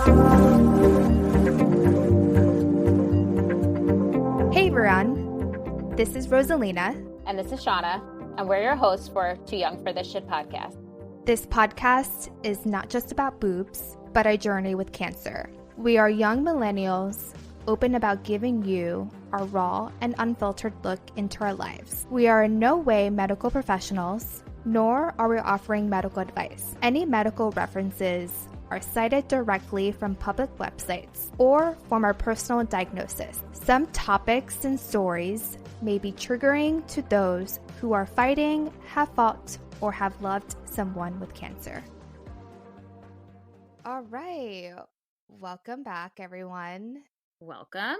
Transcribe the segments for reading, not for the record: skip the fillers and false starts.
Hey everyone, this is Rosalina. And this is Shauna, and we're your hosts for Too Young for This Shit podcast. This podcast is not just about boobs, but our journey with cancer. We are young millennials, open about giving you our raw and unfiltered look into our lives. We are in no way medical professionals, nor are we offering medical advice. Any medical references are cited directly from public websites or from our personal diagnosis. Some topics and stories may be triggering to those who are fighting, have fought, or have loved someone with cancer. All right. Welcome back, everyone. Welcome.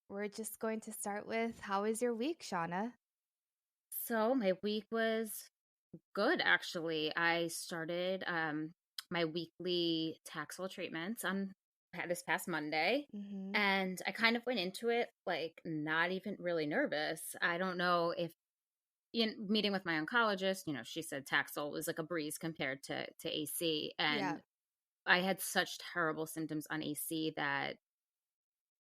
We're just going to start with, how was your week, Shauna? So my week was good, actually. I started my weekly Taxol treatments on this past Monday. Mm-hmm. And I kind of went into it like not even really nervous. I don't know if meeting with my oncologist, she said Taxol was like a breeze compared to AC. And I had such terrible symptoms on AC that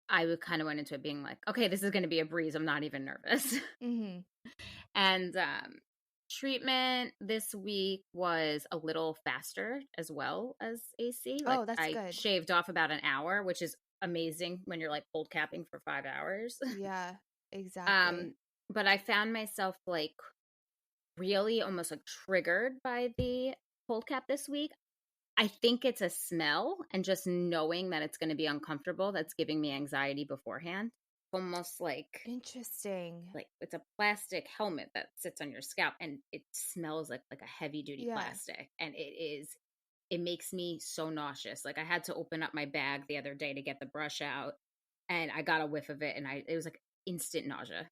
I would kind of went into it being like, okay, this is going to be a breeze. I'm not even nervous. Mm-hmm. And treatment this week was a little faster as well as AC. Oh, that's I good. shaved off about an hour, which is amazing when you're like cold capping for 5 hours. Yeah, exactly. But I found myself like really almost like triggered by the cold cap this week. I think it's a smell and just knowing that it's going to be uncomfortable that's giving me anxiety beforehand. Almost like Interesting. like it's a plastic helmet that sits on your scalp and it smells like a heavy duty plastic, and it makes me so nauseous. Like I had to open up my bag the other day to get the brush out, and I got a whiff of it, and it was like instant nausea.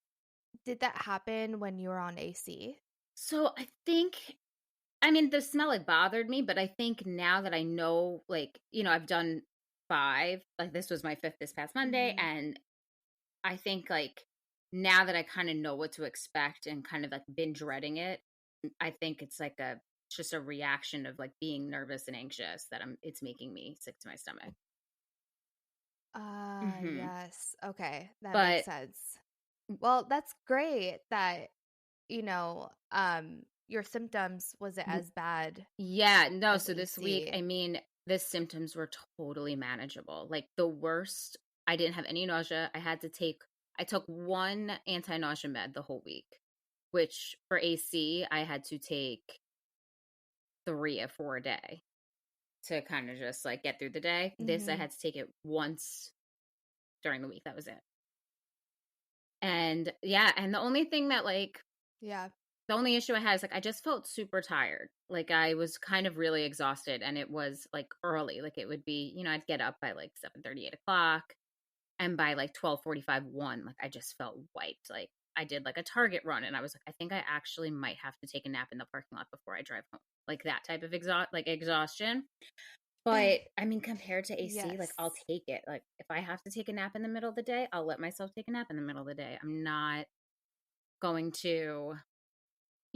Did that happen when you were on AC? So the smell like bothered me, but I think now that I know, like, I've done 5, like this was my 5th this past Monday, Mm-hmm. and I think like now that I kind of know what to expect and kind of like been dreading it, I think it's like just a reaction of like being nervous and anxious that it's making me sick to my stomach. Yes. Okay. That makes But sense. Well, that's great that, your symptoms wasn't as bad yeah, no, as so this week, AC. the symptoms were totally manageable. Like the worst, I didn't have any nausea. I took 1 anti-nausea med the whole week, which for AC, I had to take 3 or 4 a day to kind of just like get through the day. This, I Mm-hmm. had to take it once during the week. That was it. And yeah, and the only thing that the only issue I had is like I just felt super tired. Like I was kind of really exhausted, and it was like early. Like it would be, I'd get up by like 7:30, 8 o'clock, and by like 12:45, 1, like I just felt wiped. Like I did like a Target run, and I was like, I think I actually might have to take a nap in the parking lot before I drive home. Like that type of exhaustion. But compared to AC, like I'll Yes. take it. Like if I have to take a nap in the middle of the day, I'll let myself take a nap in the middle of the day. I'm not going to,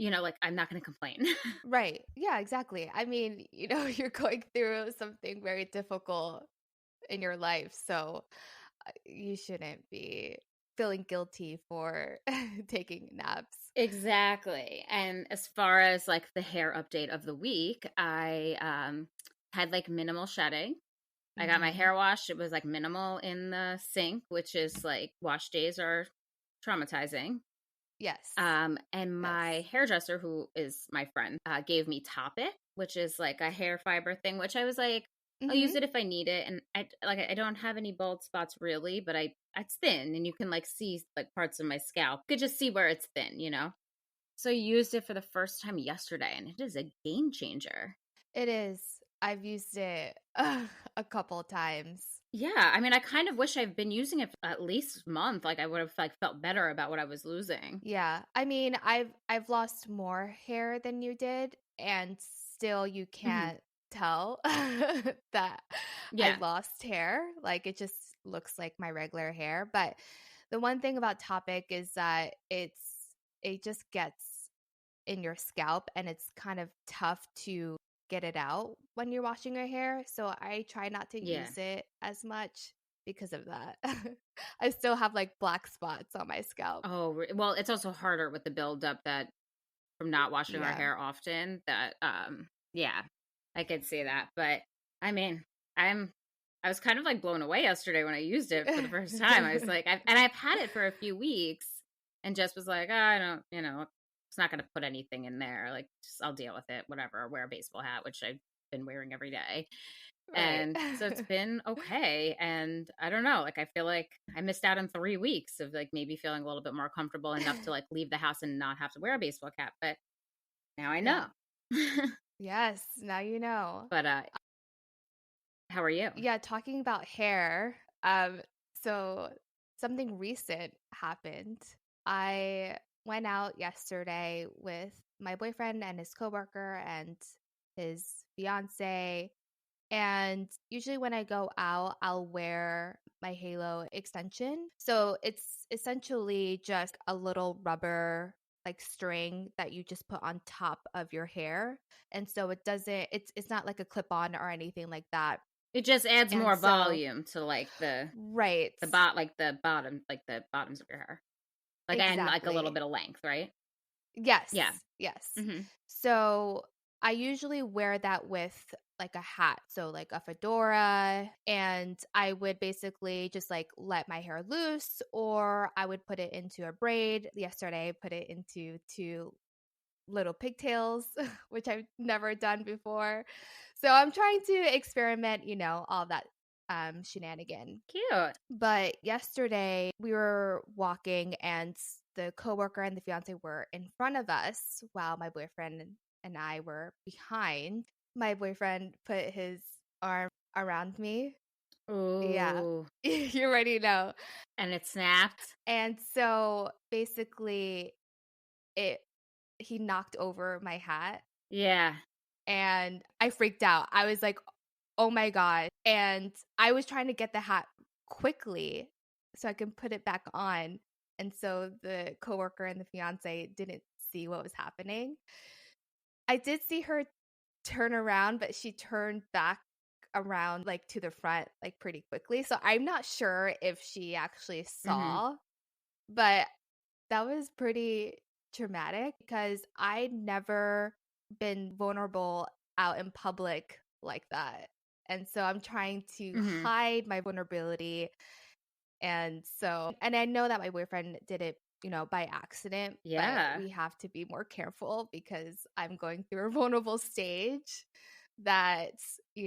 I'm not going to complain. Right. Yeah, exactly. You're going through something very difficult in your life, so you shouldn't be feeling guilty for taking naps. Exactly. And as far as like the hair update of the week, I had like minimal shedding. I got my Mm-hmm. hair washed. It was like minimal in the sink, which is like wash days are traumatizing. Yes. And Yes. my hairdresser, who is my friend, gave me Topic, which is like a hair fiber thing, which I was like, I'll use Mm-hmm. it if I need it. And I don't have any bald spots really, but it's thin, and you can like see like parts of my scalp. You could just see where it's thin. So I used it for the first time yesterday, and it is a game changer. It is. I've used it a couple times. Yeah, I kind of wish I've been using it for at least a month. Like I would have like felt better about what I was losing. Yeah. I've lost more hair than you did, and still you Mm-hmm. can't tell that I Yeah. lost hair. Like it just looks like my regular hair. But the one thing about Topic is that it just gets in your scalp, and it's kind of tough to get it out when you're washing your hair. So I try not to use it as much because of that. I still have like black spots on my scalp. Oh, well, it's also harder with the buildup that from not washing our hair often that, yeah, I could see that. But I mean, I was kind of like blown away yesterday when I used it for the first time. I was like, I've had it for a few weeks and just was like, oh, I don't, it's not going to put anything in there. Like, just, I'll deal with it, whatever. I'll wear a baseball hat, which I've been wearing every day. Right. And so it's been okay. And I don't know, like, I feel like I missed out on 3 weeks of like maybe feeling a little bit more comfortable enough to like leave the house and not have to wear a baseball cap. But now I know. Yes, now you know. But how are you? Yeah, talking about hair. So something recent happened. I went out yesterday with my boyfriend and his coworker and his fiance. And usually when I go out, I'll wear my halo extension. So it's essentially just a little rubber like string that you just put on top of your hair. And so it's not like a clip-on or anything like that. It just adds more volume to like the bottoms of your hair. Like and like a little bit of length, right? Yes. Yeah. Yes. Mm-hmm. So I usually wear that with like a hat, so like a fedora, and I would basically just like let my hair loose, or I would put it into a braid. Yesterday, I put it into 2 little pigtails, which I've never done before. So I'm trying to experiment, all that shenanigan. Cute. But yesterday we were walking and the coworker and the fiance were in front of us while my boyfriend and I were behind. My boyfriend put his arm around me. Ooh. Yeah. You already know. And it snapped. And so basically he knocked over my hat. Yeah. And I freaked out. I was like, oh my God. And I was trying to get the hat quickly so I can put it back on. And so the coworker and the fiance didn't see what was happening. I did see her turn around, but she turned back around like to the front like pretty quickly. So I'm not sure if she actually saw, but that was pretty traumatic because I'd never been vulnerable out in public like that. And so I'm trying to hide my vulnerability. And I know that my boyfriend did it, by accident. Yeah. But we have to be more careful because I'm going through a vulnerable stage that,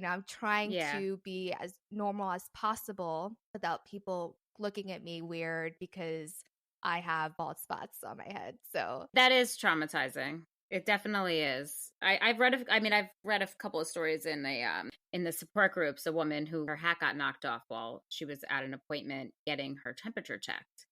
I'm trying to be as normal as possible without people looking at me weird because I have bald spots on my head. So that is traumatizing. It definitely is. I've read a couple of stories in the support groups. A woman who her hat got knocked off while she was at an appointment getting her temperature checked,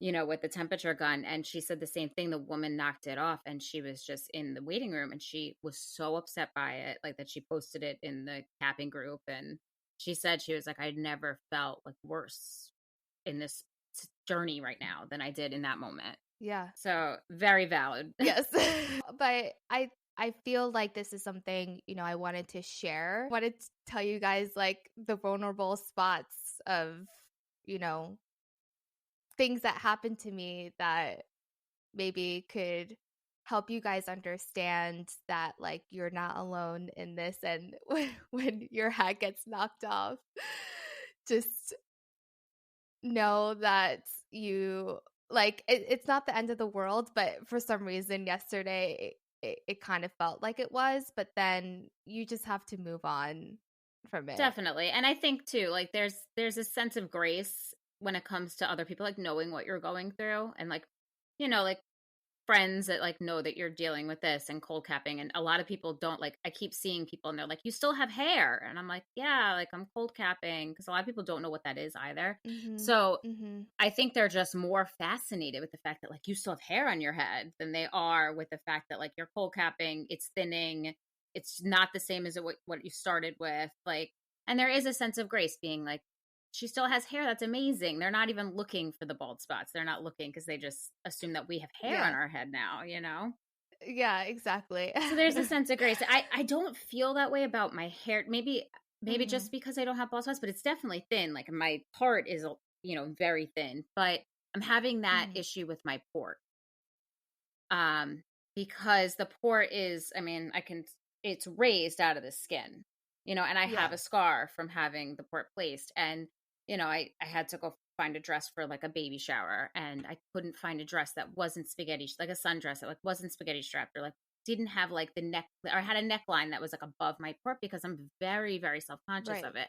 with the temperature gun. And she said the same thing. The woman knocked it off and she was just in the waiting room and she was so upset by it, like that she posted it in the capping group. And she said she was like, I never felt like worse in this journey right now than I did in that moment. Yeah. So very valid. Yes. But I feel like this is something, I wanted to share. I wanted to tell you guys like the vulnerable spots of, things that happened to me that maybe could help you guys understand that like you're not alone in this. And when your hat gets knocked off, just know that you like it's not the end of the world, but for some reason yesterday it kind of felt like it was, but then you just have to move on from it. Definitely. And I think too, like there's a sense of grace when it comes to other people, like knowing what you're going through and like, like friends that like know that you're dealing with this and cold capping. And a lot of people don't. Like I keep seeing people and they're like, you still have hair, and I'm like, yeah, like I'm cold capping, because a lot of people don't know what that is either. So I think they're just more fascinated with the fact that like you still have hair on your head than they are with the fact that like you're cold capping, it's thinning, it's not the same as what you started with, like. And there is a sense of grace being like, she still has hair. That's amazing. They're not even looking for the bald spots. They're not looking because they just assume that we have hair on our head now, Yeah, exactly. So there's a sense of grace. I don't feel that way about my hair. Maybe Mm-hmm. just because I don't have bald spots, but it's definitely thin. Like my part is, very thin, but I'm having that Mm-hmm. issue with my port. Um, because the port is, I mean, it's raised out of the skin, and I have Yeah. a scar from having the port placed. And, I had to go find a dress for like a baby shower, and I couldn't find a dress that wasn't spaghetti, like a sundress that like wasn't spaghetti strapped, or like didn't have like the neck, or I had a neckline that was like above my port, because I'm very, very self-conscious Right. of it.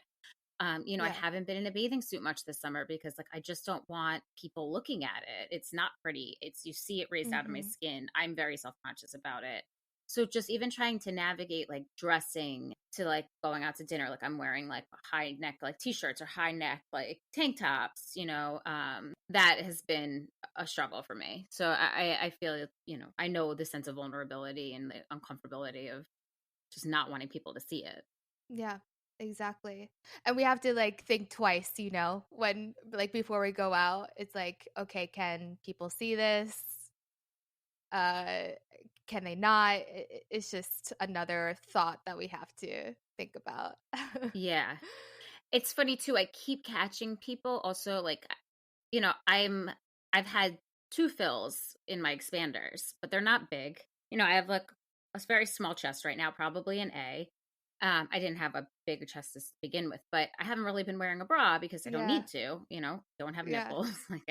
I Yeah. haven't been in a bathing suit much this summer because like I just don't want people looking at it. It's not pretty. It's you see it raised out of my Mm-hmm. skin. I'm very self-conscious about it. So just even trying to navigate like dressing to like going out to dinner, like I'm wearing like high neck like t-shirts or high neck like tank tops, that has been a struggle for me. So I feel, I know the sense of vulnerability and the uncomfortability of just not wanting people to see it. Yeah, exactly. And we have to like think twice, when like before we go out. It's like, okay, can people see this? Uh can they not? It's just another thought that we have to think about. Yeah. It's funny too. I keep catching people also like, I've had two fills in my expanders, but they're not big. I have like a very small chest right now, probably an A. I didn't have a bigger chest to begin with, but I haven't really been wearing a bra because I don't Yeah. need to, don't have Yeah. nipples. Like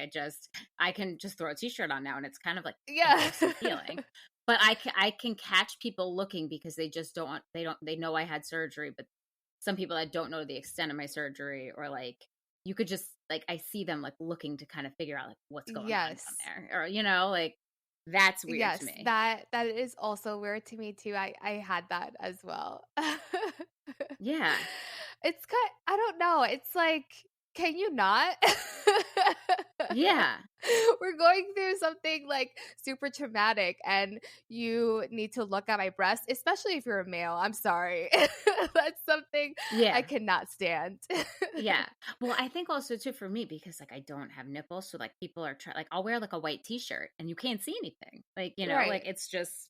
I can just throw a t-shirt on now, and it's kind of like an Yeah. awesome feeling. But I can catch people looking because they just they know I had surgery, but some people that don't know the extent of my surgery, or like you could just like I see them like looking to kind of figure out like what's going on down Yes. there, or like that's weird to Yes, me. that is also weird to me too. I had that as well. Yeah. It's I don't know. It's like, can you not? Yeah. We're going through something like super traumatic, and you need to look at my breast, especially if you're a male. I'm sorry. That's something I Yeah. cannot stand. Yeah. Well, I think also too for me, because like I don't have nipples, so like people are like I'll wear like a white t-shirt and you can't see anything. Like, like Right. it's just,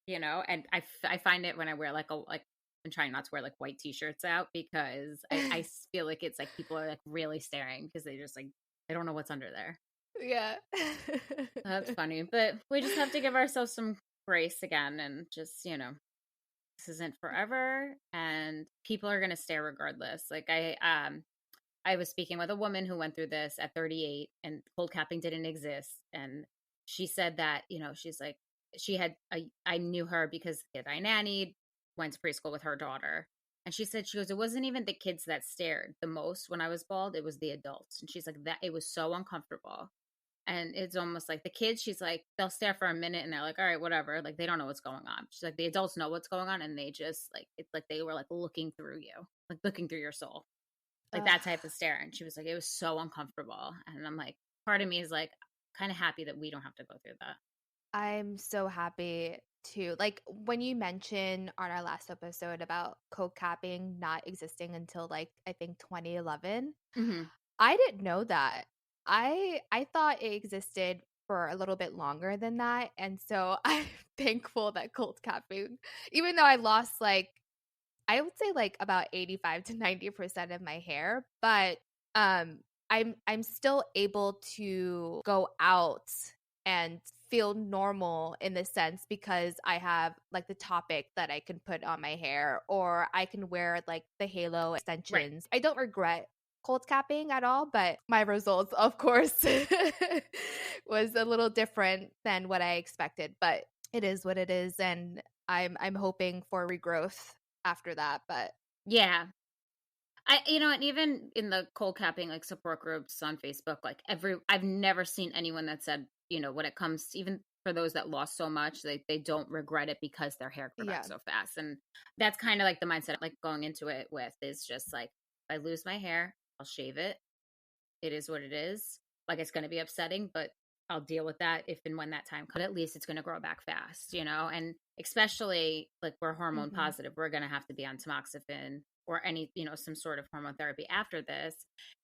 and I find it when I wear like I'm trying not to wear like white t-shirts out, because I feel like it's like people are like really staring because they just like they don't know what's under there. Yeah. That's funny. But we just have to give ourselves some grace again, and just, this isn't forever, and people are going to stare regardless. Like I was speaking with a woman who went through this at 38, and cold capping didn't exist. And she said that, she's like, I knew her because the kid I nannied went to preschool with her daughter. And she goes, it wasn't even the kids that stared the most when I was bald. It was the adults. And she's like, that it was so uncomfortable. And it's almost like the kids, she's like, they'll stare for a minute and they're like, all right, whatever. Like they don't know what's going on. She's like, the adults know what's going on, and they just like, it's like they were like looking through you, like looking through your soul, like Ugh. that type of stare. And she was like, it was so uncomfortable. And I'm like, part of me is like, kind of happy that we don't have to go through that. I'm so happy to like when you mentioned on our last episode about coke capping not existing until like I think 2011. Mm-hmm. I didn't know that. I thought it existed for a little bit longer than that, and so I'm thankful that cold capping, even though I lost like I would say like about 85 to 90% of my hair, but um I'm still able to go out and feel normal in this sense because I have like the topic that I can put on my hair, or I can wear like the halo Right. extensions. I don't regret cold capping at all, but my results of course was a little different than what I expected, but it is what it is, and I'm hoping for regrowth after that, but Yeah. And even in the cold capping like support groups on Facebook, like I've never seen anyone that said, when it comes even for those that lost so much, they don't regret it because their hair grew back yeah. so fast. And that's kind of like the mindset like going into it with is just like, if I lose my hair, I'll shave it. It is what it is. Like it's going to be upsetting, but I'll deal with that if and when that time comes. But at least it's going to grow back fast, and especially like we're hormone Mm-hmm. positive, we're going to have to be on tamoxifen or any, some sort of hormone therapy after this.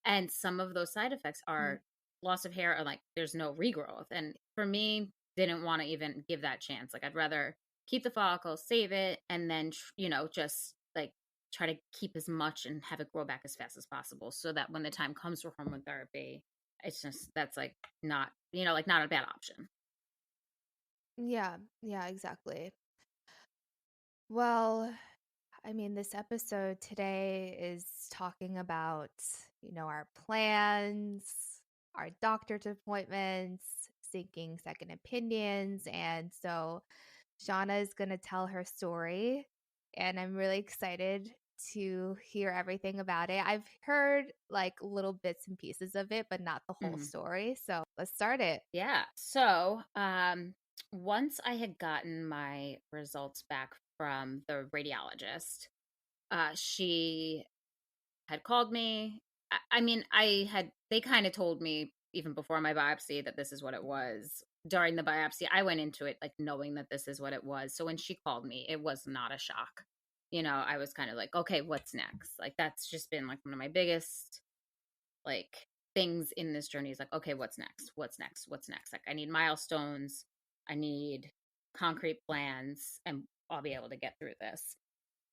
And some of those side effects are loss of hair, or like there's no regrowth. And for me, didn't want to even give that chance. Like, I'd rather keep the follicle, save it, and then, just like try to keep as much and have it grow back as fast as possible so that when the time comes for hormone therapy, it's just, that's like not, like not a bad option. Yeah, exactly. Well, I mean, this episode today is talking about, our plans, our doctor's appointments, seeking second opinions. And so Shauna is going to tell her story, and I'm really excited to hear everything about it. I've heard like little bits and pieces of it, but not the whole story. So let's start it. Yeah. So, once I had gotten my results back from the radiologist, she had called me. I mean, they kind of told me even before my biopsy that this is what it was. During the biopsy, I went into it like knowing that this is what it was. So when she called me, it was not a shock. I was kind of like, okay, what's next? Like, that's just been like one of my biggest like things in this journey is like, okay, what's next? What's next? What's next? Like, I need milestones. I need concrete plans, and I'll be able to get through this.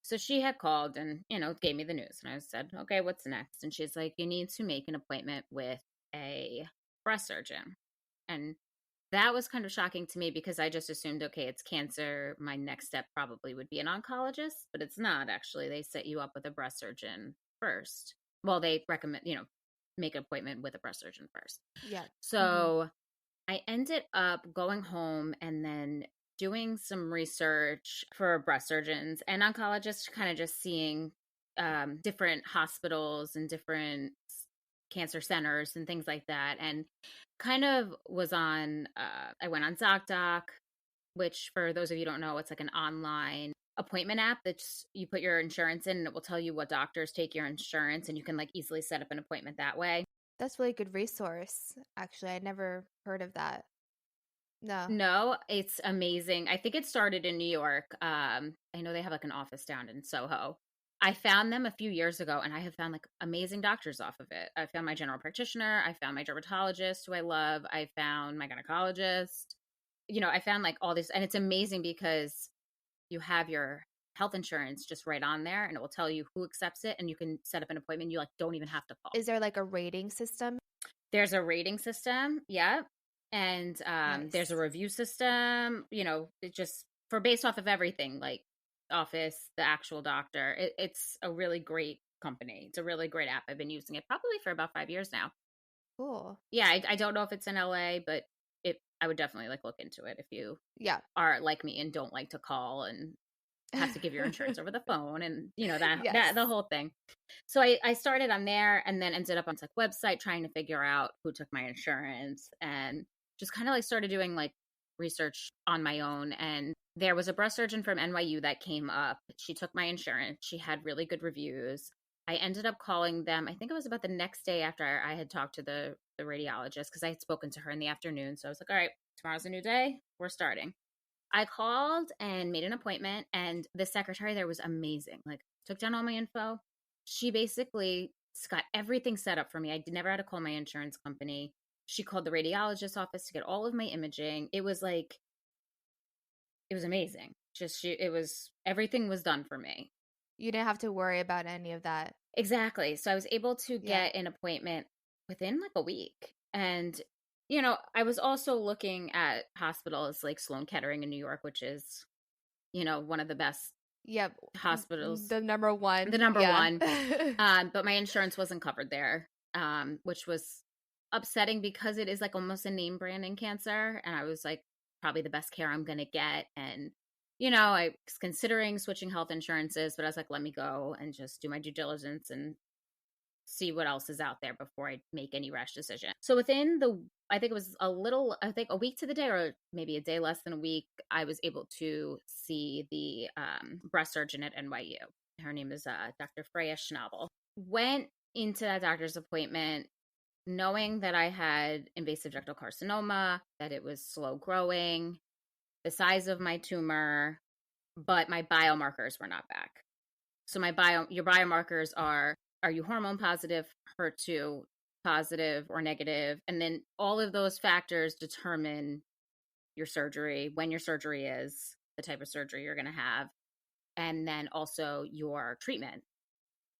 So she had called and, gave me the news. And I said, okay, what's next? And she's like, you need to make an appointment with a breast surgeon. And that was kind of shocking to me because I just assumed, okay, it's cancer. My next step probably would be an oncologist, but it's not actually. They set you up with a breast surgeon first. Well, they recommend, make an appointment with a breast surgeon first. Yeah. So I ended up going home and then doing some research for breast surgeons and oncologists, kind of just seeing different hospitals and different cancer centers and things like that. And kind of was on, I went on ZocDoc, which for those of you who don't know, it's like an online appointment app that you put your insurance in and it will tell you what doctors take your insurance, and you can like easily set up an appointment that way. That's a really good resource. Actually, I never heard of that. No, it's amazing. I think it started in New York. I know they have like an office down in Soho. I found them a few years ago, and I have found like amazing doctors off of it. I found my general practitioner. I found my dermatologist, who I love. I found my gynecologist. I found like all this, and it's amazing because you have your health insurance just right on there, and it will tell you who accepts it, and you can set up an appointment. You like don't even have to call. Is there like a rating system? There's a rating system. Yeah. And Nice. There's a review system, it just for based off of everything, like office, the actual doctor. It's a really great company. It's a really great app. I've been using it probably for about 5 years now. Cool. Yeah, I don't know if it's in LA, but I would definitely like look into it if you are like me and don't like to call and have to give your insurance over the phone and that the whole thing. So I started on there and then ended up on like website trying to figure out who took my insurance, and just kind of like started doing like research on my own. And there was a breast surgeon from NYU that came up. She took my insurance. She had really good reviews. I ended up calling them. I think it was about the next day after I had talked to the radiologist, because I had spoken to her in the afternoon. So I was like, all right, tomorrow's a new day. We're starting. I called and made an appointment, and the secretary there was amazing. Like, took down all my info. She basically got everything set up for me. I never had to call my insurance company. She called the radiologist's office to get all of my imaging. It was amazing. Everything was done for me. You didn't have to worry about any of that. Exactly. So I was able to get an appointment within like a week. And, I was also looking at hospitals like Sloan Kettering in New York, which is, one of the best hospitals. The number one. But my insurance wasn't covered there, which was upsetting because it is like almost a name brand in cancer. And I was like, probably the best care I'm going to get. And, I was considering switching health insurances, but I was like, let me go and just do my due diligence and see what else is out there before I make any rash decision. So within I think a week to the day, or maybe a day less than a week, I was able to see the breast surgeon at NYU. Her name is Dr. Freya Schnabel. Went into that doctor's appointment knowing that I had invasive ductal carcinoma, that it was slow growing, the size of my tumor, but my biomarkers were not back. So your biomarkers are you hormone positive, HER2 positive or negative? And then all of those factors determine your surgery, when your surgery is, the type of surgery you're going to have, and then also your treatment.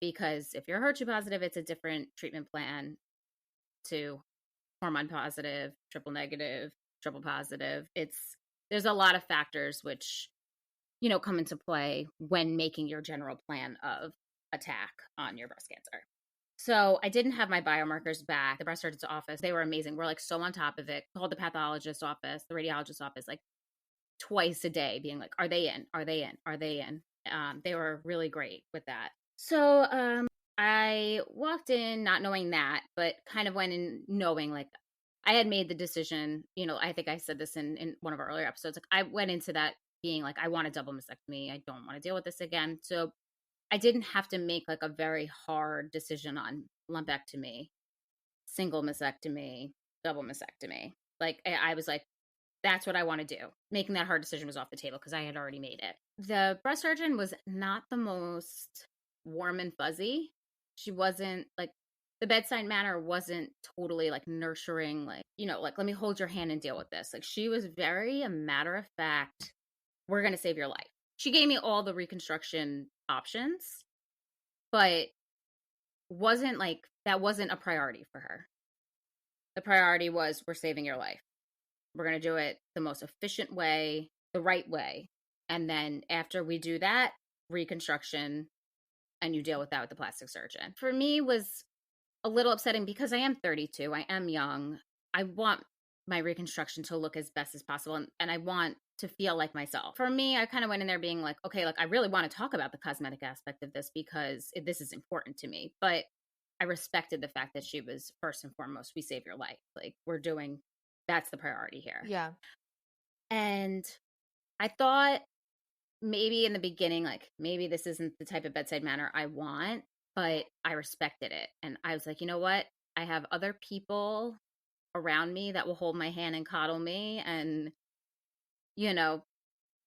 Because if you're HER2 positive, it's a different treatment plan to hormone positive, triple negative, triple positive. There's a lot of factors which, come into play when making your general plan of attack on your breast cancer. So I didn't have my biomarkers back. The breast surgeon's office, they were amazing. We're like so on top of it. Called the pathologist's office, the radiologist's office, like twice a day, being like, are they in? Are they in? Are they in? They were really great with that. So I walked in not knowing that, but kind of went in knowing like I had made the decision, I think I said this in one of our earlier episodes. Like I went into that being like, I want a double mastectomy. I don't want to deal with this again. So I didn't have to make like a very hard decision on lumpectomy, single mastectomy, double mastectomy. Like I was like, that's what I want to do. Making that hard decision was off the table because I had already made it. The breast surgeon was not the most warm and fuzzy. She wasn't like, the bedside manner wasn't totally like nurturing, like, like, let me hold your hand and deal with this. Like she was very a matter of fact, we're going to save your life. She gave me all the reconstruction options, but that wasn't a priority for her. The priority was, we're saving your life. We're going to do it the most efficient way, the right way. And then after we do that, reconstruction, and you deal with that with the plastic surgeon. For me, was a little upsetting because I am 32. I am young. I want my reconstruction to look as best as possible. And I want to feel like myself. For me, I kind of went in there being like, okay, like I really want to talk about the cosmetic aspect of this because this is important to me. But I respected the fact that she was first and foremost, we save your life. Like that's the priority here. Yeah. And I thought maybe in the beginning, like maybe this isn't the type of bedside manner I want, but I respected it. And I was like, you know what? I have other people around me that will hold my hand and coddle me and,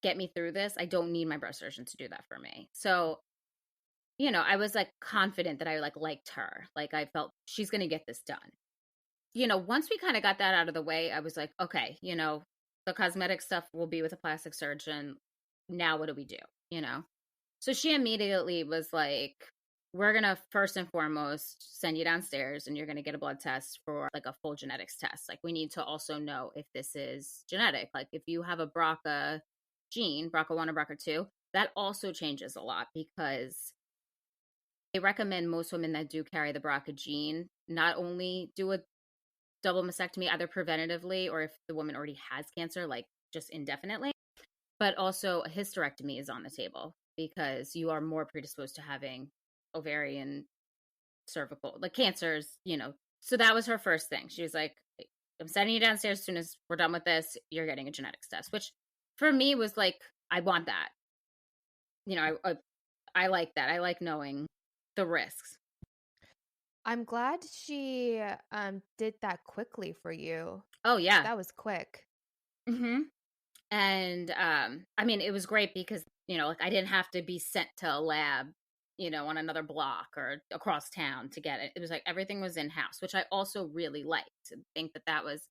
get me through this. I don't need my breast surgeon to do that for me. So, I was like confident that I liked her. Like I felt she's going to get this done. Once we kind of got that out of the way, I was like, okay, the cosmetic stuff will be with a plastic surgeon. Now what do we do? So she immediately was like, we're going to first and foremost send you downstairs and you're going to get a blood test for like a full genetics test. Like we need to also know if this is genetic. Like if you have a BRCA gene, BRCA1 or BRCA2, that also changes a lot because they recommend most women that do carry the BRCA gene not only do a double mastectomy either preventatively or if the woman already has cancer, like just indefinitely, but also a hysterectomy is on the table because you are more predisposed to having ovarian, cervical, like cancers, So that was her first thing. She was like, I'm sending you downstairs as soon as we're done with this. You're getting a genetics test, which for me was like, I want that. I like that. I like knowing the risks. I'm glad she did that quickly for you. Oh, yeah. That was quick. Mm-hmm. And I mean, it was great because, like I didn't have to be sent to a lab, on another block or across town to get it. It was like everything was in-house, which I also really liked. I think that was,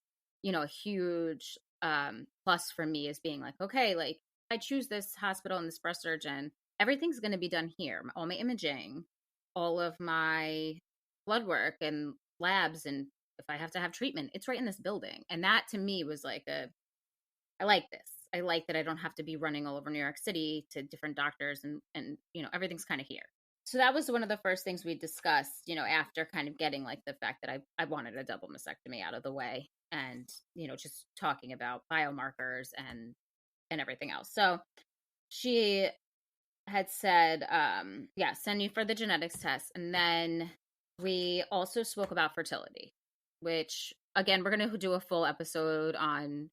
a huge plus for me is being like, okay, like I choose this hospital and this breast surgeon, everything's going to be done here. All my imaging, all of my blood work and labs, and if I have to have treatment, it's right in this building. And that to me was like I like this. I like that I don't have to be running all over New York City to different doctors and everything's kind of here. So that was one of the first things we discussed, after kind of getting like the fact that I wanted a double mastectomy out of the way and, just talking about biomarkers and everything else. So she had said, send you for the genetics test. And then we also spoke about fertility, which again, we're going to do a full episode on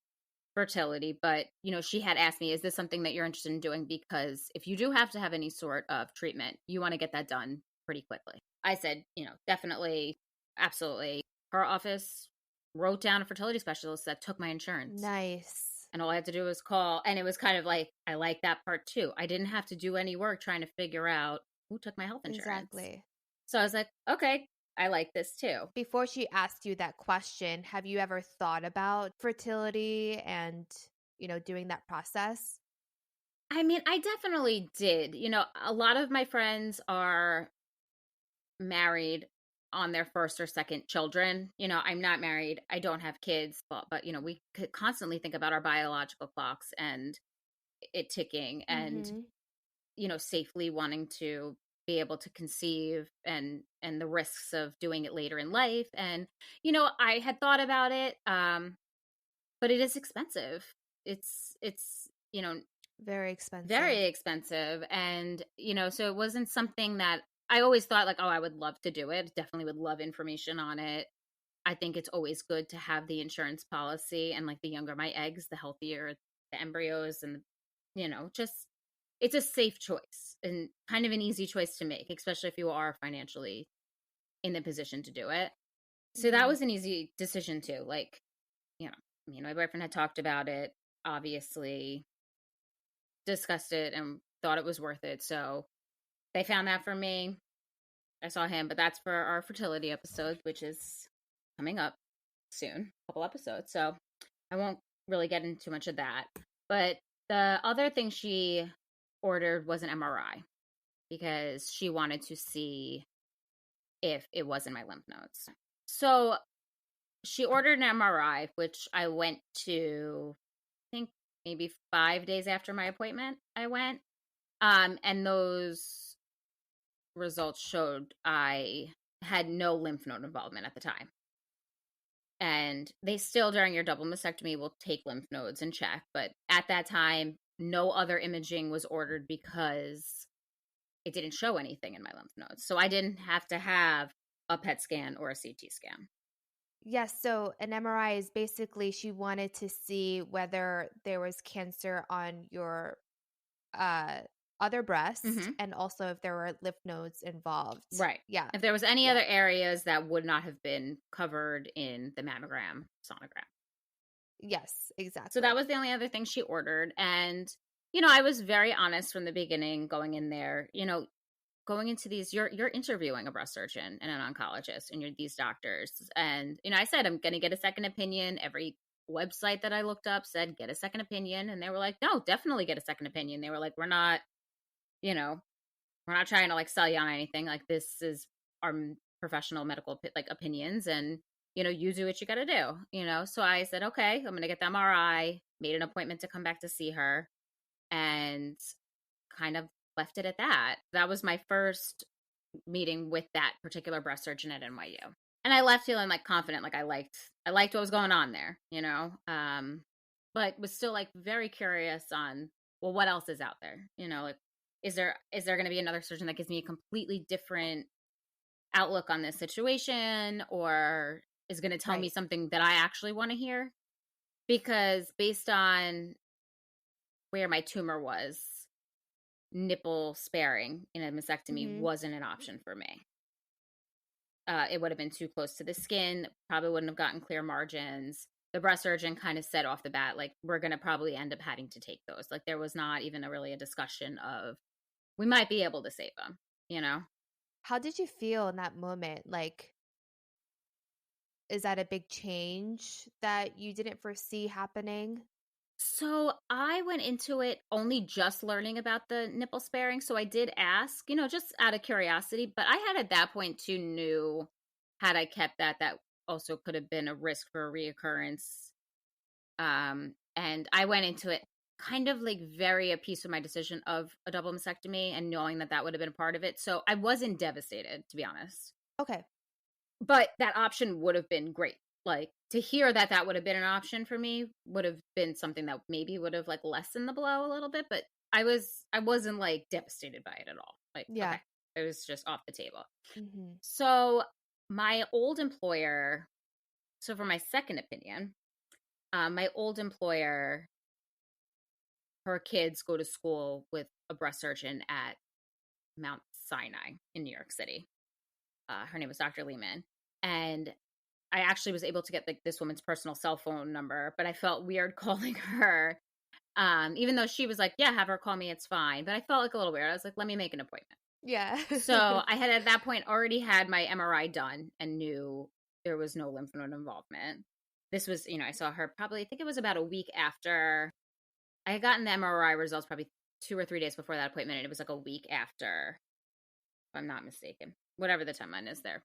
fertility, but she had asked me, is this something that you're interested in doing? Because if you do have to have any sort of treatment, you want to get that done pretty quickly. I said, definitely, absolutely. Her office wrote down a fertility specialist that took my insurance. Nice. And all I had to do was call. And it was kind of like, I like that part too. I didn't have to do any work trying to figure out who took my health insurance. Exactly. So I was like, okay, I like this too. Before she asked you that question, have you ever thought about fertility and doing that process? I mean, I definitely did. A lot of my friends are married on their first or second children. I'm not married. I don't have kids, but we could constantly think about our biological clocks and it ticking and, safely wanting to be able to conceive and the risks of doing it later in life. And, I had thought about it. But it is expensive. It's very expensive. Very expensive. And, so it wasn't something that I always thought like, oh, I would love to do it. Definitely would love information on it. I think it's always good to have the insurance policy, and like the younger my eggs, the healthier the embryos, and just it's a safe choice and kind of an easy choice to make, especially if you are financially in the position to do it. So that was an easy decision too. Like, my boyfriend had talked about it, obviously discussed it and thought it was worth it. So they found that for me. I saw him, but that's for our fertility episode, which is coming up soon, a couple episodes. So I won't really get into much of that. But the other thing she ordered was an MRI because she wanted to see if it was in my lymph nodes. So she ordered an MRI, which I went to, I think maybe 5 days after my appointment, I went. And those results showed I had no lymph node involvement at the time. And they still, during your double mastectomy, will take lymph nodes and check. But at that time, no other imaging was ordered because it didn't show anything in my lymph nodes. So I didn't have to have a PET scan or a CT scan. Yes. So an MRI is basically she wanted to see whether there was cancer on your other breast and also if there were lymph nodes involved. Right. Yeah. If there was any other areas that would not have been covered in the mammogram, sonogram. Yes, exactly. So that was the only other thing she ordered. And, I was very honest from the beginning going in there, going into these, you're interviewing a breast surgeon and an oncologist and you're these doctors. And, I said, I'm going to get a second opinion. Every website that I looked up said, get a second opinion. And they were like, no, definitely get a second opinion. They were like, we're not trying to like sell you on anything. Like, this is our professional medical like opinions, and you do what you got to do. So I said, okay, I'm gonna get the MRI. Made an appointment to come back to see her, and kind of left it at that. That was my first meeting with that particular breast surgeon at NYU, and I left feeling like confident. Like I liked what was going on there. But was still like very curious on, well, what else is out there? Like, is there going to be another surgeon that gives me a completely different outlook on this situation, or is going to tell me something that I actually want to hear? Because based on where my tumor was, nipple sparing in a mastectomy wasn't an option for me. It would have been too close to the skin, probably wouldn't have gotten clear margins. The breast surgeon kind of said off the bat, like, we're going to probably end up having to take those. Like, there was not even really a discussion of, we might be able to save them, How did you feel in that moment? Like, is that a big change that you didn't foresee happening? So I went into it only just learning about the nipple sparing. So I did ask, just out of curiosity, but I had at that point too knew, had I kept that also could have been a risk for a reoccurrence. And I went into it kind of like very at peace with my decision of a double mastectomy and knowing that would have been a part of it. So I wasn't devastated, to be honest. Okay. But that option would have been great. Like, to hear that would have been an option for me would have been something that maybe would have like lessened the blow a little bit. But I wasn't like devastated by it at all. Like, okay, it was just off the table. So my old employer, so for my second opinion, my old employer, her kids go to school with a breast surgeon at Mount Sinai in New York City. Her name was Dr. Lehman. And I actually was able to get like this woman's personal cell phone number, but I felt weird calling her. Even though she was like, yeah, have her call me, it's fine. But I felt like a little weird. I was like, let me make an appointment. Yeah. So I had at that point already had my MRI done and knew there was no lymph node involvement. This was, I saw her probably, I think it was about a week after I had gotten the MRI results probably 2 or 3 days before that appointment, and it was like a week after, if I'm not mistaken, whatever the timeline is there.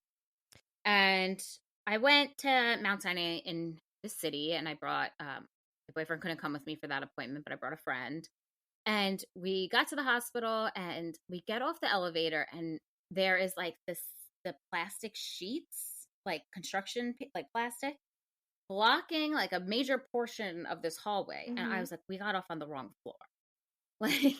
And I went to Mount Sinai in the city, and I brought my boyfriend couldn't come with me for that appointment, but I brought a friend. And we got to the hospital, and we get off the elevator, and there is like the plastic sheets, like construction like plastic, blocking like a major portion of this hallway. Mm-hmm. And I was like, we got off on the wrong floor. Like,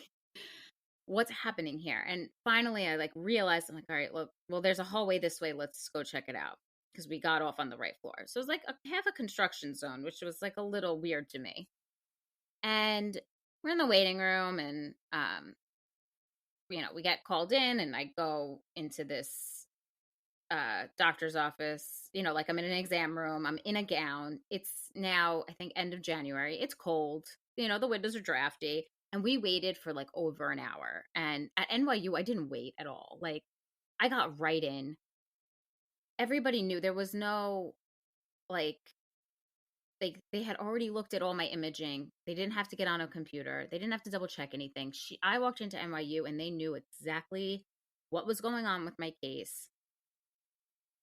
what's happening here? And finally I like realized, I'm like, all right, look, well, there's a hallway this way. Let's go check it out. Because we got off on the right floor. So it was like half a construction zone, which was like a little weird to me. And we're in the waiting room, and we get called in, and I go into this doctor's office, like I'm in an exam room. I'm in a gown. It's now, I think, end of January. It's cold. The windows are drafty. And we waited for like over an hour. And at NYU, I didn't wait at all. Like, I got right in. Everybody knew there was no, like, they had already looked at all my imaging. They didn't have to get on a computer. They didn't have to double check anything. I walked into NYU, and they knew exactly what was going on with my case.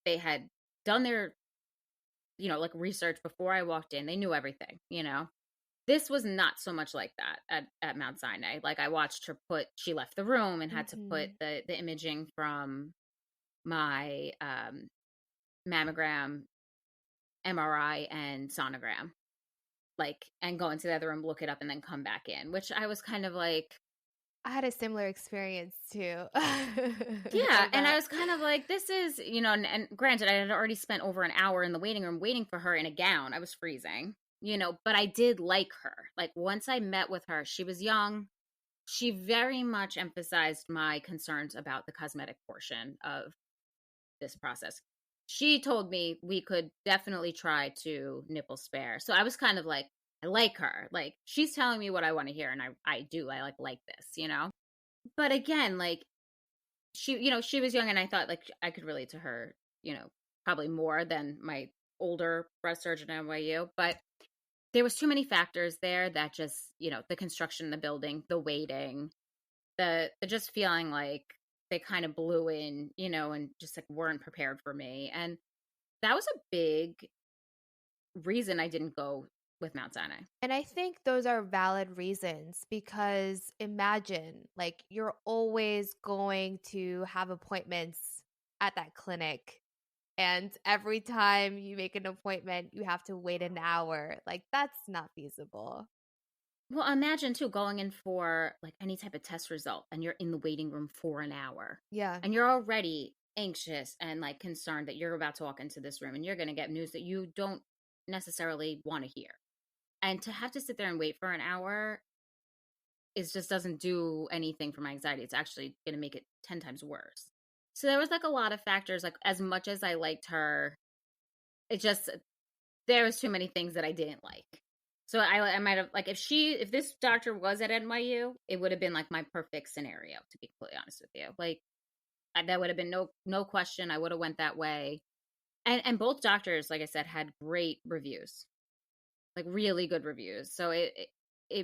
They had done their, like research before I walked in. They knew everything, This was not so much like that at Mount Sinai. Like, I watched her she left the room and had to put the imaging from my mammogram, MRI, and sonogram, like, and go into the other room, look it up, and then come back in, which I was kind of like, I had a similar experience too. Yeah. And I was kind of like, this is, and granted, I had already spent over an hour in the waiting room waiting for her in a gown. I was freezing, but I did like her. Like, once I met with her, she was young. She very much emphasized my concerns about the cosmetic portion of this process. She told me we could definitely try to nipple spare. So I was kind of like, I like her. Like, she's telling me what I want to hear, and I do. I like this, But again, like, she was young, and I thought, like, I could relate to her, probably more than my older breast surgeon at NYU. But there was too many factors there that just, the construction in the building, the waiting, the just feeling like they kind of blew in, and just like weren't prepared for me. And that was a big reason I didn't go with Mount Sinai. And I think those are valid reasons, because imagine, like, you're always going to have appointments at that clinic, and every time you make an appointment, you have to wait an hour. Like, that's not feasible. Well, imagine too going in for like any type of test result, and you're in the waiting room for an hour. Yeah. And you're already anxious and like concerned that you're about to walk into this room and you're going to get news that you don't necessarily want to hear. And to have to sit there and wait for an hour just doesn't do anything for my anxiety. It's actually going to make it 10 times worse. So there was like a lot of factors. Like, as much as I liked her, there was too many things that I didn't like. So I might have, like, if this doctor was at NYU, it would have been like my perfect scenario, to be completely honest with you. Like, that would have been no question. I would have went that way. And both doctors, like I said, had great reviews, like really good reviews. So it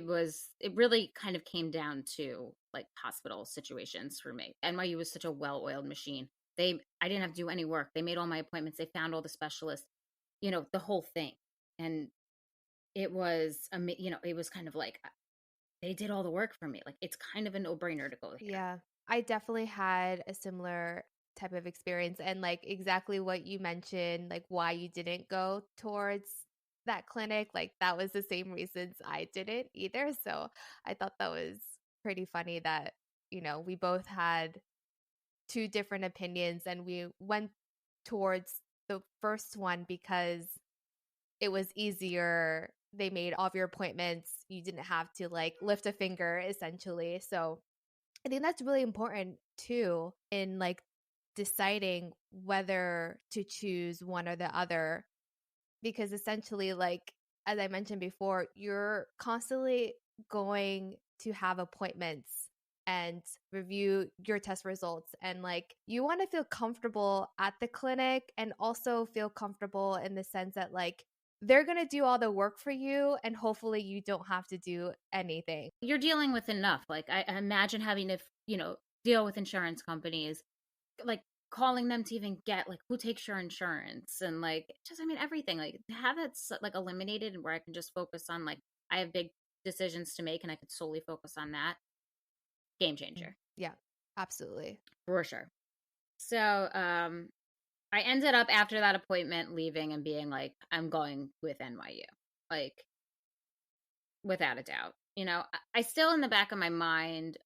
really kind of came down to like hospital situations for me. NYU was such a well-oiled machine. I didn't have to do any work. They made all my appointments. They found all the specialists, the whole thing. And it was, it was kind of like they did all the work for me. Like, it's kind of a no-brainer to go here. Yeah, I definitely had a similar type of experience, and like exactly what you mentioned, like why you didn't go towards that clinic, like that was the same reasons I didn't either. So I thought that was pretty funny that, we both had two different opinions, and we went towards the first one because it was easier. They made all of your appointments. You didn't have to like lift a finger, essentially. So I think that's really important too in like deciding whether to choose one or the other, because essentially, like, as I mentioned before, you're constantly going to have appointments and review your test results, and like you want to feel comfortable at the clinic and also feel comfortable in the sense that like they're going to do all the work for you, and hopefully you don't have to do anything. You're dealing with enough. Like, I imagine having to, deal with insurance companies, like calling them to even get like who takes your insurance and like just everything, like have it like eliminated and where I can just focus on like I have big decisions to make and I could solely focus on that. Game changer. Yeah, absolutely. For sure. So I ended up after that appointment leaving and being like, I'm going with NYU, like without a doubt. I still in the back of my mind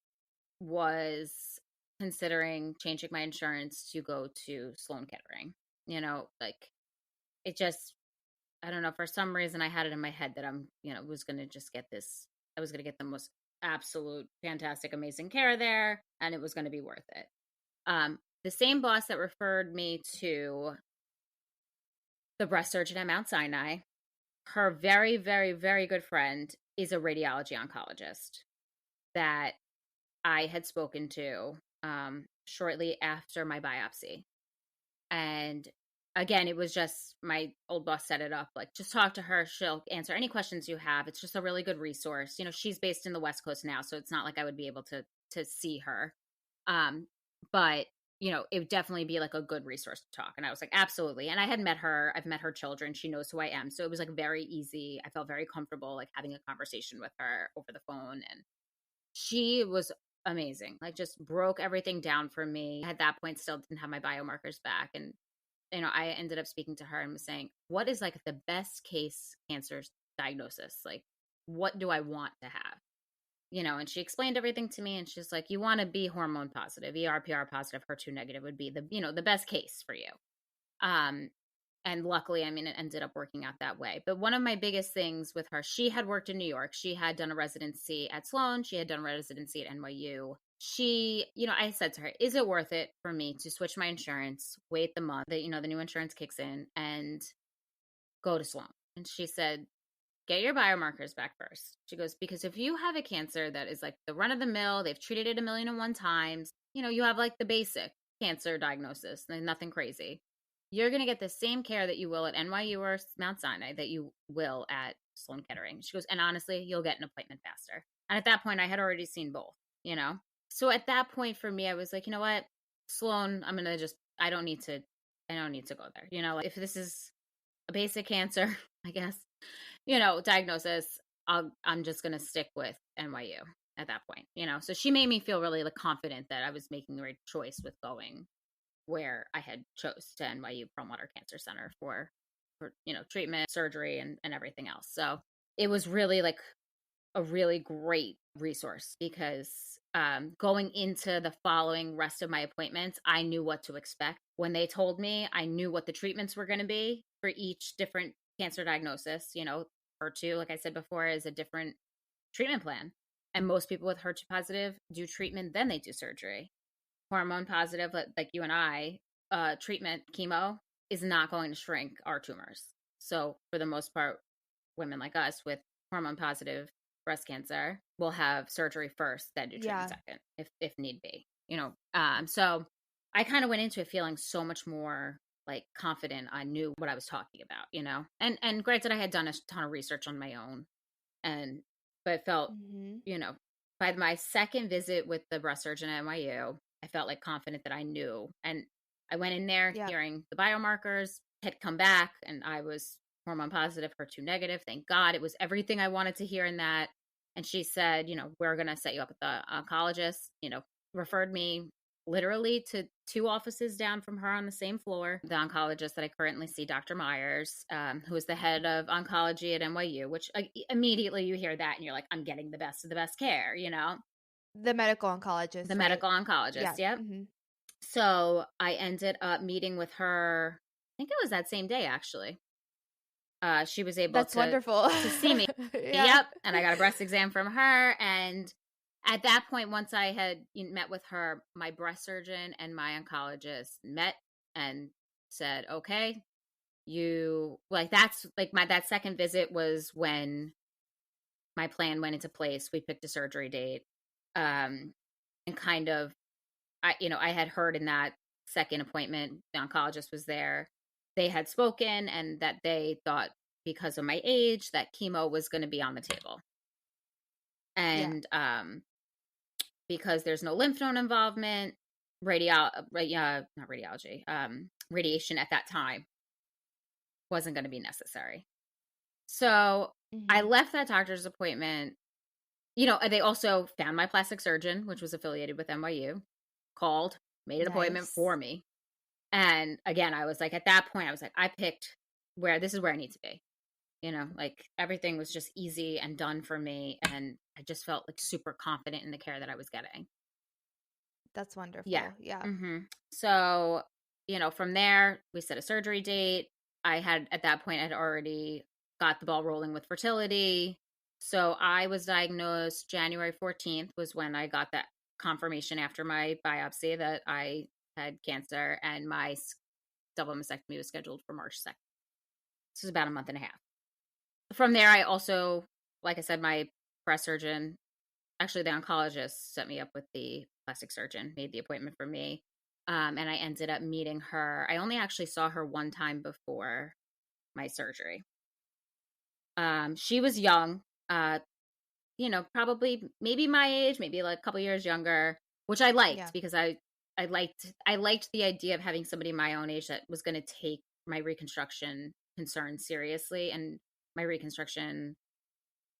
was considering changing my insurance to go to Sloan Kettering. Like it just, I don't know, for some reason I had it in my head that I'm, was going to just get this, I was going to get the most absolute fantastic, amazing care there, and it was going to be worth it. The same boss that referred me to the breast surgeon at Mount Sinai, her very, very, very good friend is a radiology oncologist that I had spoken to shortly after my biopsy. And again, it was just my old boss set it up. Like, just talk to her. She'll answer any questions you have. It's just a really good resource. She's based in the West Coast now, so it's not like I would be able to see her. But it would definitely be like a good resource to talk. And I was like, absolutely. And I had met her. I've met her children. She knows who I am. So it was like very easy. I felt very comfortable like having a conversation with her over the phone. And she was amazing. Like, just broke everything down for me. At that point, still didn't have my biomarkers back. And, I ended up speaking to her and was saying, what is like the best case cancer diagnosis? Like, what do I want to have? And she explained everything to me, and she's like, you want to be hormone positive, ER/PR positive, HER2 negative would be the, the best case for you. And luckily, it ended up working out that way. But one of my biggest things with her, she had worked in New York. She had done a residency at Sloan. She had done a residency at NYU. She, I said to her, is it worth it for me to switch my insurance, wait the month that, the new insurance kicks in, and go to Sloan? And she said, get your biomarkers back first. She goes, because if you have a cancer that is like the run of the mill, they've treated it 1,000,001 times, you have like the basic cancer diagnosis, nothing crazy. You're going to get the same care that you will at NYU or Mount Sinai that you will at Sloan Kettering. She goes, and honestly, you'll get an appointment faster. And at that point, I had already seen both, So at that point for me, I was like, you know what, Sloan, I'm going to just, I don't need to go there. Like, if this is a basic cancer, I guess, diagnosis, I'm just going to stick with NYU at that point, So she made me feel really like confident that I was making the right choice with going where I had chose to NYU Perlmutter Cancer Center for treatment, surgery, and everything else. So it was really like a really great resource because going into the following rest of my appointments, I knew what to expect. When they told me, I knew what the treatments were going to be for each different cancer diagnosis. HER2, like I said before, is a different treatment plan. And most people with HER2 positive do treatment, then they do surgery. Hormone positive, like you and I, treatment, chemo, is not going to shrink our tumors. So for the most part, women like us with hormone positive breast cancer will have surgery first, then do treatment second, if need be. So I kind of went into it feeling so much more like confident. I knew what I was talking about, and granted, I had done a ton of research on my own, but it felt, by my second visit with the breast surgeon at NYU, I felt like confident that I knew. And I went in there hearing the biomarkers had come back, and I was hormone positive, HER2 negative. Thank God. It was everything I wanted to hear in that. And she said, we're going to set you up with the oncologist, referred me literally to 2 offices down from her on the same floor. The oncologist that I currently see, Dr. Myers, who is the head of oncology at NYU, which immediately you hear that and you're like, I'm getting the best of the best care, The medical oncologist. The medical oncologist, yep. Mm-hmm. So I ended up meeting with her, I think it was that same day, actually. She was able wonderful. to see me. Yep. And I got a breast exam from her. And at that point, once I had met with her, my breast surgeon and my oncologist met and said, okay, that's like that second visit was when my plan went into place. We picked a surgery date. And kind of, I had heard in that second appointment, the oncologist was there. They had spoken and that they thought because of my age, that chemo was going to be on the table. And because there's no lymph node involvement, not radiology, radiation at that time wasn't going to be necessary. So I left that doctor's appointment. They also found my plastic surgeon, which was affiliated with NYU, called, made an appointment for me. And again, I was like, at that point, I was like, I picked this is where I need to be. Like everything was just easy and done for me. And I just felt like super confident in the care that I was getting. That's wonderful. Yeah. Yeah. Mm-hmm. So, from there, we set a surgery date. At that point, I'd already got the ball rolling with fertility. So I was diagnosed January 14th was when I got that confirmation after my biopsy that I had cancer, and my double mastectomy was scheduled for March 2nd. This was about a month and a half. From there, I also, like I said, my breast surgeon, actually the oncologist, set me up with the plastic surgeon, made the appointment for me. And I ended up meeting her. I only actually saw her one time before my surgery. She was young, probably maybe my age, maybe like a couple years younger, which I liked because I liked the idea of having somebody my own age that was going to take my reconstruction concerns seriously, and my reconstruction,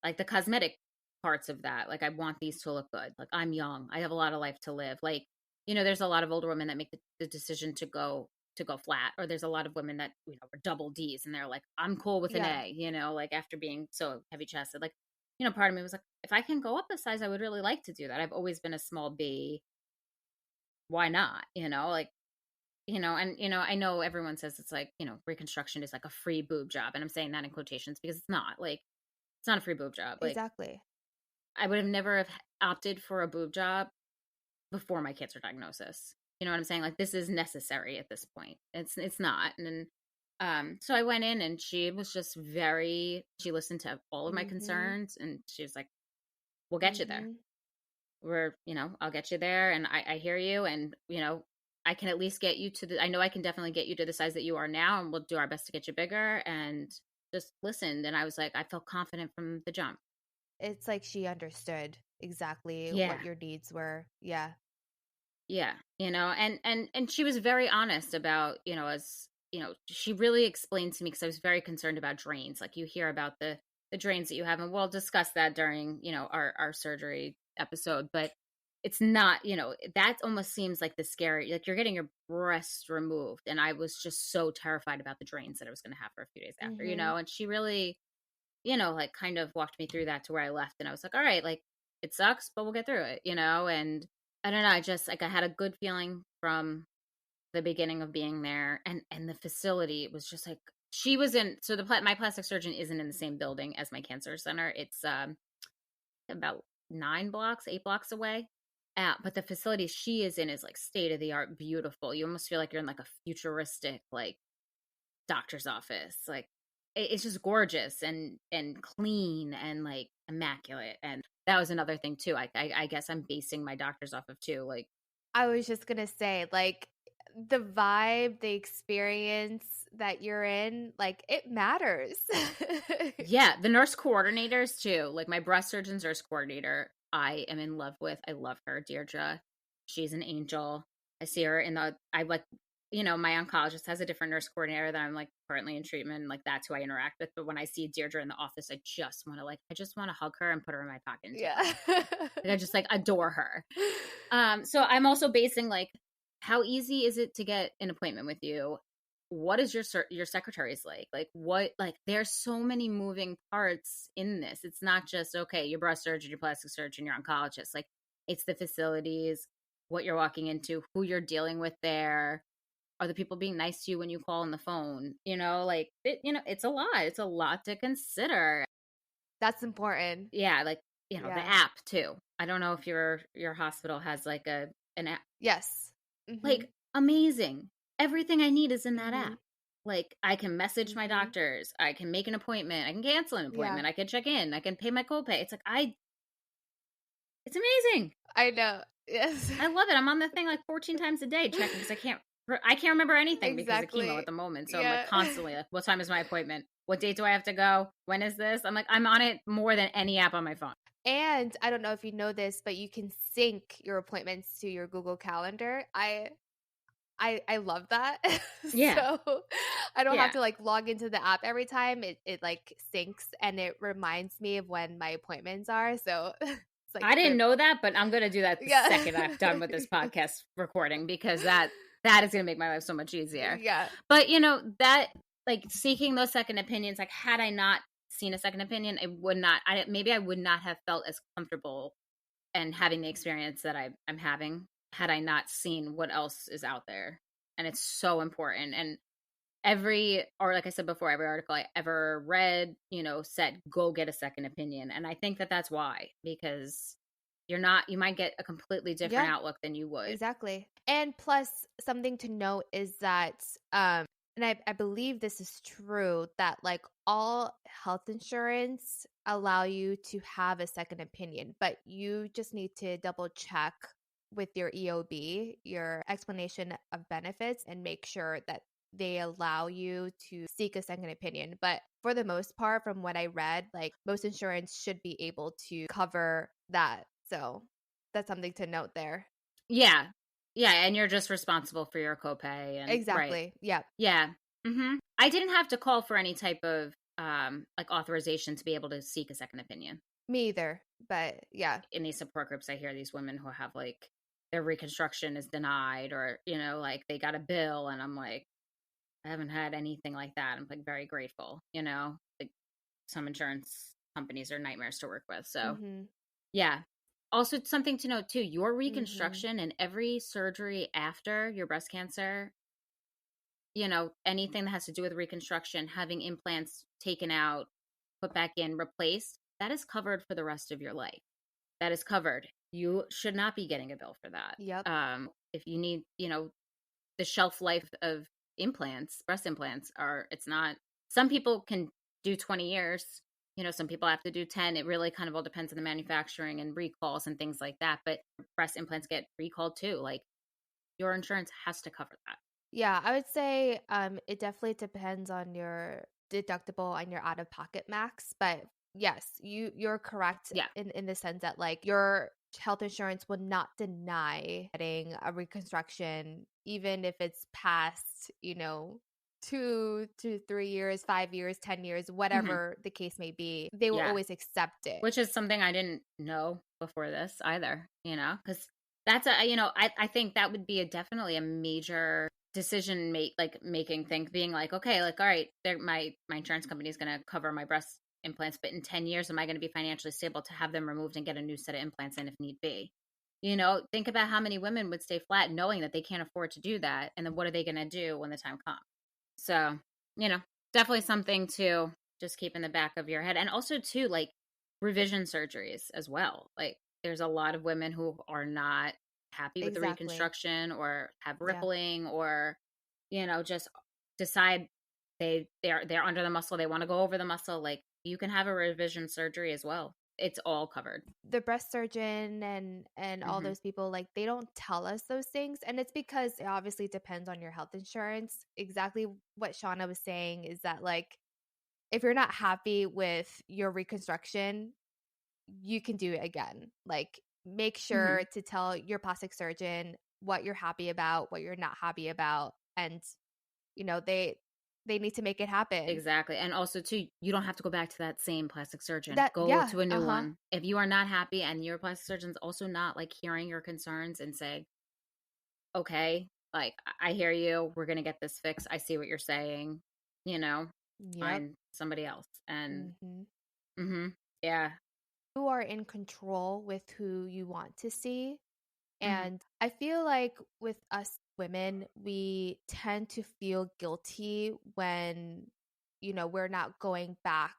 like the cosmetic parts of that. Like, I want these to look good. Like, I'm young. I have a lot of life to live. Like, there's a lot of older women that make the decision to go flat, or there's a lot of women that, are double D's and they're like, I'm cool with an A, like after being so heavy chested. Like, part of me was like, if I can go up a size, I would really like to do that. I've always been a small B. Why not? Like, and, I know everyone says it's like, reconstruction is like a free boob job. And I'm saying that in quotations because it's not. Like, it's not a free boob job. Like, exactly. I would have never have opted for a boob job before my cancer diagnosis. You know what I'm saying? Like, this is necessary at this point. It's not. And then, so I went in, and she was just she listened to all of my concerns, and she was like, we'll get you there. I'll get you there, and I hear you, and, I can at least get you I know I can definitely get you to the size that you are now, and we'll do our best to get you bigger, and just listened. And I was like, I felt confident from the jump. It's like she understood exactly what your needs were. Yeah. Yeah. And she was very honest about, as, she really explained to me, because I was very concerned about drains. Like, you hear about the drains that you have, and we'll discuss that during, our surgery episode, but it's not, that almost seems like the scary, like you're getting your breast removed. And I was just so terrified about the drains that I was going to have for a few days after, and she really, like kind of walked me through that to where I left. And I was like, all right, like, it sucks, but we'll get through it, and I don't know, I just, like, I had a good feeling from the beginning of being there. And the facility was just like, she was in, so my plastic surgeon isn't in the same building as my cancer center. It's about 8 blocks away. But the facility she is in is like state of the art, beautiful. You almost feel like you're in like a futuristic, like, doctor's office. Like, it's just gorgeous and clean and like immaculate. And that was another thing too. I guess I'm basing my doctors off of too. Like, I was just gonna say, like, the vibe, the experience that you're in, like, it matters. Yeah, the nurse coordinators too. Like, my breast surgeon's nurse coordinator, I am in love with. I love her, Deirdre. She's an angel. I see her my oncologist has a different nurse coordinator that I'm like currently in treatment. And, like, that's who I interact with. But when I see Deirdre in the office, I just want to hug her and put her in my pocket. Yeah. I just like adore her. So I'm also basing, like, how easy is it to get an appointment with you? What is your secretary's like? Like, what, like, there's so many moving parts in this. It's not just, okay, your breast surgeon, your plastic surgeon, your oncologist. Like, it's the facilities, what you're walking into, who you're dealing with there. Are the people being nice to you when you call on the phone? Like, it's a lot. It's a lot to consider. That's important. Yeah. Like, the app too. I don't know if your hospital has like an app. Yes. Mm-hmm. Like, amazing. Everything I need is in that app. Like, I can message my doctors. I can make an appointment. I can cancel an appointment. I can check in. I can pay my copay. It's like, it's amazing. I know. Yes. I love it. I'm on the thing like 14 times a day checking because I can't I can't remember anything because of chemo Exactly. at the moment. So I'm like Yeah. constantly like, what time is my appointment? What date do I have to go? When is this? I'm like, I'm on it more than any app on my phone. And I don't know if you know this, but you can sync your appointments to your Google Calendar. I love that. Yeah. So I don't have Yeah. to like log into the app every time. It like syncs and it reminds me of when my appointments are. So it's like I didn't know that, but I'm gonna do that the yeah. second I'm done with this podcast recording because that is gonna make my life so much easier. Yeah. But you know, that like seeking those second opinions, like had I not seen a second opinion, it would not maybe I would not have felt as comfortable and having the experience that I'm having had I not seen what else is out there. And it's so important. And or like I said before, every article I ever read, you know, said go get a second opinion. And I think that that's why, because you might get a completely different outlook than you would. Exactly. And plus, something to note is that, and I believe this is true, that like all health insurance allow you to have a second opinion, but you just need to double check with your EOB, your explanation of benefits, and make sure that they allow you to seek a second opinion. But for the most part, from what I read, like most insurance should be able to cover that. So that's something to note there. Yeah. Yeah. And you're just responsible for your copay and right. Exactly. Yep. Yeah. I didn't have to call for any type of like authorization to be able to seek a second opinion. Me either. But yeah. In these support groups, I hear these women who have like their reconstruction is denied or, you know, like they got a bill and I'm like, I haven't had anything like that. I'm like very grateful, you know, like some insurance companies are nightmares to work with. So yeah. Also something to note too, your reconstruction and every surgery after your breast cancer, you know, anything that has to do with reconstruction, having implants taken out, put back in, replaced, that is covered for the rest of your life. That is covered. You should not be getting a bill for that. Yep. If you need, you know, the shelf life of implants, breast implants it's not, some people can do 20 years, you know, some people have to do 10. It really kind of all depends on the manufacturing and recalls and things like that. But breast implants get recalled too. Like your insurance has to cover that. Yeah, I would say it definitely depends on your deductible and your out of pocket max, but yes, you're correct in the sense that like your health insurance will not deny getting a reconstruction even if it's past, 2 to 3 years, 5 years, 10 years, whatever the case may be. They will always accept it. Which is something I didn't know before this either, you know, because that's I think that would be definitely a major decision making thing, being like, okay, like, all right, my insurance company is going to cover my breast implants, but in 10 years, am I going to be financially stable to have them removed and get a new set of implants in if need be? You know, think about how many women would stay flat knowing that they can't afford to do that. And then what are they going to do when the time comes? So, you know, definitely something to just keep in the back of your head. And also, too, like revision surgeries as well. Like, there's a lot of women who are not happy with the reconstruction or have rippling or, you know, just decide they're under the muscle. They want to go over the muscle. Like, you can have a revision surgery as well. It's all covered. The breast surgeon and all those people, like, they don't tell us those things, and it's because it obviously depends on your health insurance. Exactly what Shauna was saying is that, like, if you're not happy with your reconstruction, you can do it again. Like, make sure to tell your plastic surgeon what you're happy about, what you're not happy about, and they need to make it happen. Exactly. And also, too, you don't have to go back to that same plastic surgeon. Go to a new one. If you are not happy and your plastic surgeon's also not like hearing your concerns and saying, okay, like, I hear you. We're going to get this fixed. I see what you're saying. You know, find somebody else. And yeah. You are in control with who you want to see. And I feel like with us women, we tend to feel guilty when, we're not going back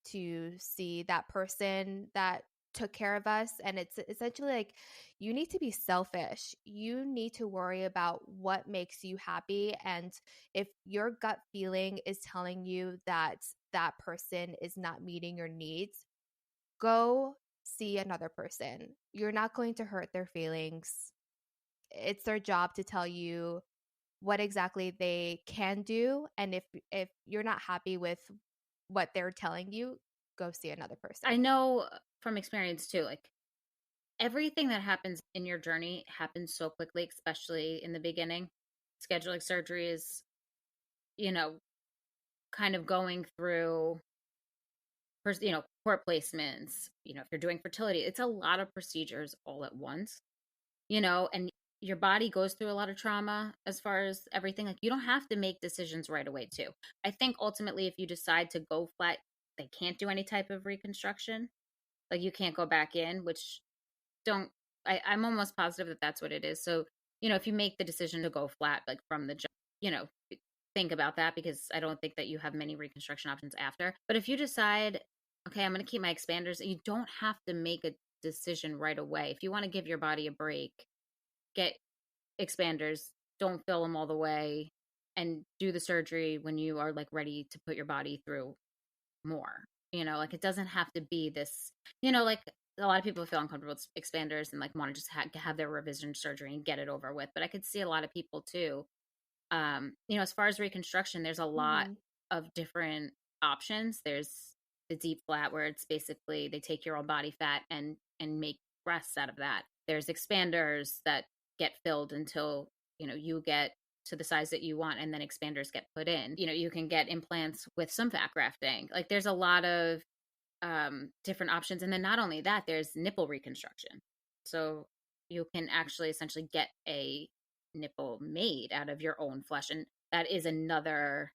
to see that person that took care of us. And it's essentially like you need to be selfish. You need to worry about what makes you happy. And if your gut feeling is telling you that that person is not meeting your needs, go see another person. You're not going to hurt their feelings. It's their job to tell you what exactly they can do. And if you're not happy with what they're telling you, go see another person. I know from experience too, like everything that happens in your journey happens so quickly, especially in the beginning. Scheduling surgeries, kind of going through, court placements, if you're doing fertility, it's a lot of procedures all at once, and your body goes through a lot of trauma as far as everything. Like, you don't have to make decisions right away too. I think ultimately if you decide to go flat, they can't do any type of reconstruction. Like, you can't go back in, which I'm almost positive that that's what it is. So, if you make the decision to go flat, like from the jump, think about that, because I don't think that you have many reconstruction options after. But if you decide, okay, I'm going to keep my expanders, you don't have to make a decision right away. If you want to give your body a break, get expanders, don't fill them all the way, and do the surgery when you are like ready to put your body through more. Like, it doesn't have to be this, like a lot of people feel uncomfortable with expanders and like want to just have their revision surgery and get it over with. But I could see a lot of people too. As far as reconstruction, there's a lot of different options. There's the deep flat, where it's basically they take your own body fat and make breasts out of that. There's expanders that get filled until, you get to the size that you want, and then expanders get put in. You can get implants with some fat grafting. Like, there's a lot of different options. And then not only that, there's nipple reconstruction. So you can actually essentially get a nipple made out of your own flesh. And that is another,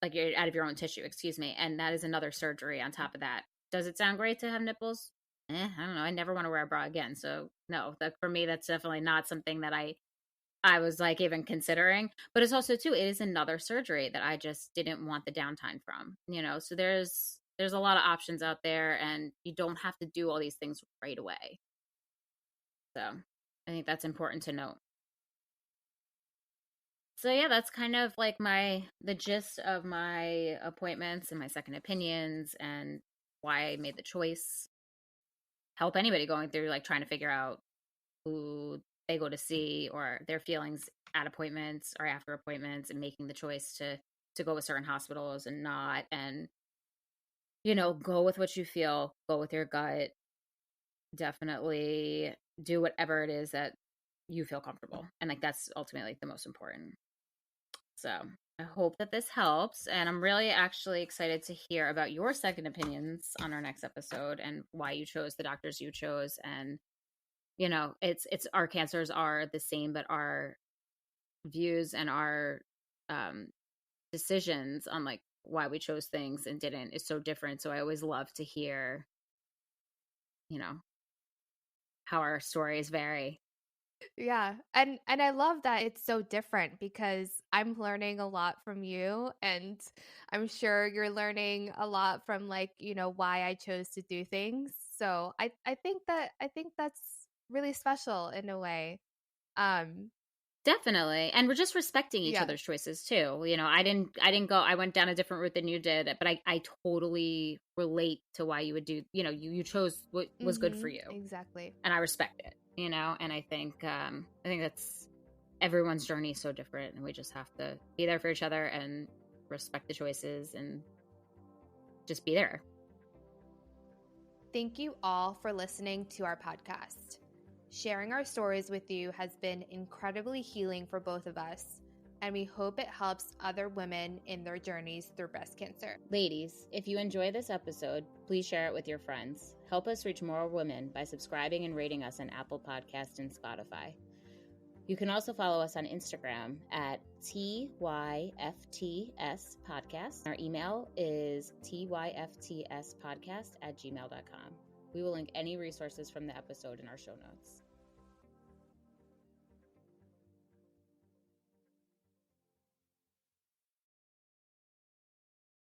like, you're out of your own tissue, excuse me. And that is another surgery on top of that. Does it sound great to have nipples? I don't know. I never want to wear a bra again. So no, for me, that's definitely not something that I was like even considering. But it's also too, it is another surgery that I just didn't want the downtime from, so there's a lot of options out there, and you don't have to do all these things right away. So I think that's important to note. So yeah, that's kind of like the gist of my appointments and my second opinions, and why I made the choice. Help anybody going through like trying to figure out who they go to see, or their feelings at appointments or after appointments, and making the choice to go with certain hospitals and not. And go with what you feel, go with your gut. Definitely do whatever it is that you feel comfortable. And like, that's ultimately the most important. So I hope that this helps. And I'm really actually excited to hear about your second opinions on our next episode, and why you chose the doctors you chose. And, it's our cancers are the same, but our views and our decisions on like why we chose things and didn't is so different. So I always love to hear, how our stories vary. Yeah. And I love that it's so different, because I'm learning a lot from you, and I'm sure you're learning a lot from like, why I chose to do things. So I think that's really special in a way. Definitely. And we're just respecting each other's choices too. I went down a different route than you did, but I totally relate to why you would do, you chose what was good for you. Exactly. And I respect it, and I think that's, everyone's journey is so different, and we just have to be there for each other and respect the choices and just be there. Thank you all for listening to our podcast. Sharing our stories with you has been incredibly healing for both of us, and we hope it helps other women in their journeys through breast cancer. Ladies, if you enjoy this episode, please share it with your friends. Help us reach more women by subscribing and rating us on Apple Podcasts and Spotify. You can also follow us on Instagram at TYFTS Podcast. Our email is tyftspodcast@gmail.com. We will link any resources from the episode in our show notes.